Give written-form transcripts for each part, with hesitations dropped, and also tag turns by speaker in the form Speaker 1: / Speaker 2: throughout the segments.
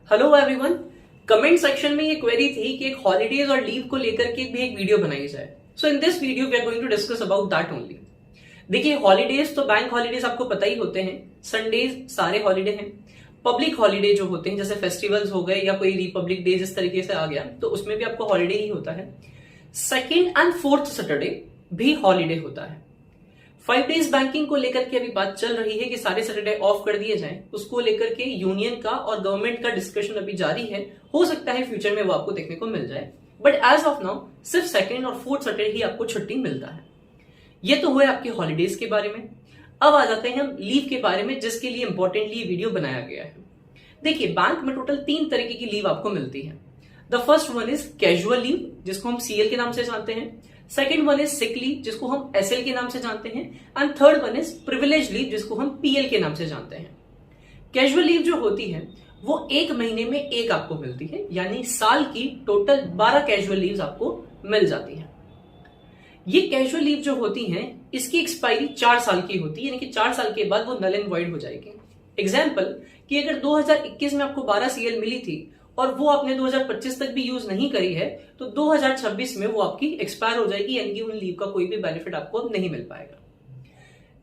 Speaker 1: Hello everyone. Comment section में ये query थी कि एक हॉलीडेज और लीव को लेकर के भी एक वीडियो बनाई जाए। So in this video we are going to discuss about that only. देखिए, हॉलीडेज तो बैंक हॉलीडेज आपको पता ही होते हैं, संडेज सारे हॉलीडे हैं। पब्लिक हॉलीडे जो होते हैं जैसे फेस्टिवल्स हो गए या कोई रिपब्लिक डे जिस तरीके से आ गया तो उसमें भी आपको हॉलीडे ही होता है। सेकेंड एंड फोर्थ सैटरडे भी हॉलीडे होता है। 5 डेज बैंकिंग को लेकर के अभी बात चल रही है कि सारे सैटरडे ऑफ कर दिए जाएं। उसको लेकर के यूनियन का और गवर्नमेंट का डिस्कशन अभी जारी है। हो सकता है फ्यूचर में वो आपको देखने को मिल जाए, बट एज ऑफ नाउ सिर्फ सेकेंड और फोर्थ सैटरडे ही आपको छुट्टी मिलता है। ये तो हुए आपके हॉलीडेज के बारे में। अब आ जाते हैं हम लीव के बारे में, जिसके लिए इंपॉर्टेंटली वीडियो बनाया गया है। देखिए, बैंक में टोटल 3 तरीके की लीव आपको मिलती है। The first one is casual leave, जिसको हम सीएल के नाम से जानते हैं। Second one is sick leave, जिसको हम एसएल के नाम से जानते हैं। And third one is privilege leave, जिसको हम पीएल के नाम से जानते हैं। कैजुअल लीव जो होती है वो 1 महीने में एक आपको मिलती है, यानी साल की टोटल 12 कैजुअल लीव्स आपको मिल जाती है। ये कैजुअल लीव जो होती है इसकी एक्सपायरी 4 साल की होती है, यानी कि 4 साल के बाद वो नल एंड वॉइड हो जाएगी। एग्जाम्पल कि अगर 2021 में आपको 12 सीएल मिली थी और वो आपने 2025 तक भी यूज नहीं करी है तो 2026 में वो आपकी एक्सपायर हो जाएगी, यानी कि उन लीव का कोई भी बेनिफिट आपको नहीं मिल पाएगा।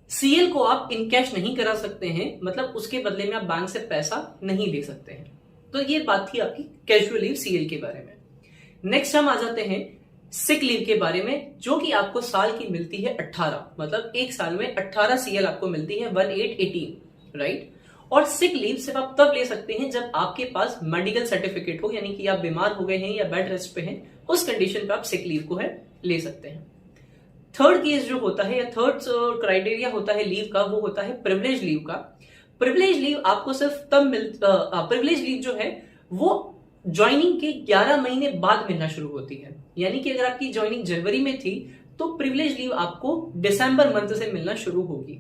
Speaker 1: सीएल को आप इन कैश नहीं करा सकते हैं, मतलब उसके बदले में आप बैंक से पैसा नहीं ले सकते हैं। तो ये बात थी आपकी कैजुअल लीव सीएल के बारे में। नेक्स्ट हम आ जाते हैं सिक लीव के बारे में, जो कि आपको साल की मिलती है 18, मतलब एक साल में 18 सीएल आपको मिलती है, 1818, राइट। और सिक लीव सिर्फ आप तब ले सकते हैं जब आपके पास मेडिकल सर्टिफिकेट हो, यानी कि आप बीमार हो गए हैं या बेड रेस्ट पे हैं, उस कंडीशन पे आप सिक लीव को है ले सकते हैं। थर्ड केस जो होता है या थर्ड क्राइटेरिया होता है लीव का, वो होता है प्रिविलेज लीव का। प्रिविलेज लीव आपको सिर्फ तब प्रिविलेज लीव जो है वो ज्वाइनिंग के 11 महीने बाद मिलना शुरू होती है। यानी कि अगर आपकी ज्वाइनिंग जनवरी में थी तो प्रिविलेज लीव आपको दिसंबर मंथ से मिलना शुरू होगी।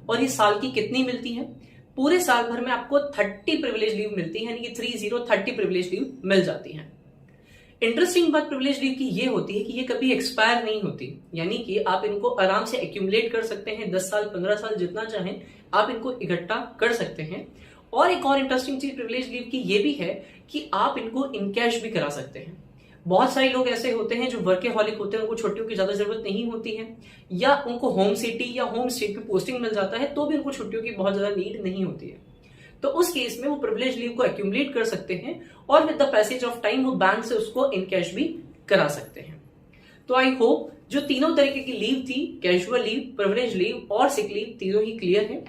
Speaker 1: और ये साल की कितनी मिलती है? पूरे साल भर में आपको 30 प्रिविलेज लीव मिलती है, यानी कि 30 प्रिविलेज लीव मिल जाती है। इंटरेस्टिंग बात प्रिविलेज लीव की ये होती है कि ये कभी एक्सपायर नहीं होती, यानी कि आप इनको आराम से एक्यूमुलेट कर सकते हैं। 10 साल 15 साल जितना चाहें आप इनको इकट्ठा कर सकते हैं। और एक और इंटरेस्टिंग चीज प्रिविलेज लीव की ये भी है कि आप इनको इन कैश भी करा सकते हैं। बहुत सारे लोग ऐसे होते हैं जो वर्केहॉलिक होते हैं, उनको छुट्टियों की ज्यादा जरूरत नहीं होती है, या उनको होम सिटी या होम स्टेट पे पोस्टिंग मिल जाता है तो भी उनको छुट्टियों की बहुत ज्यादा नीड नहीं होती है। तो उस केस में वो प्रिविलेज लीव को एक्यूमुलेट कर सकते हैं और with the passage of time वो बैंक से उसको इन कैश भी करा सकते हैं। तो आई होप जो तीनों तरीके की लीव थी, कैजुअल लीव, प्रिविलेज लीव और सिक लीव, तीनों ही क्लियर है।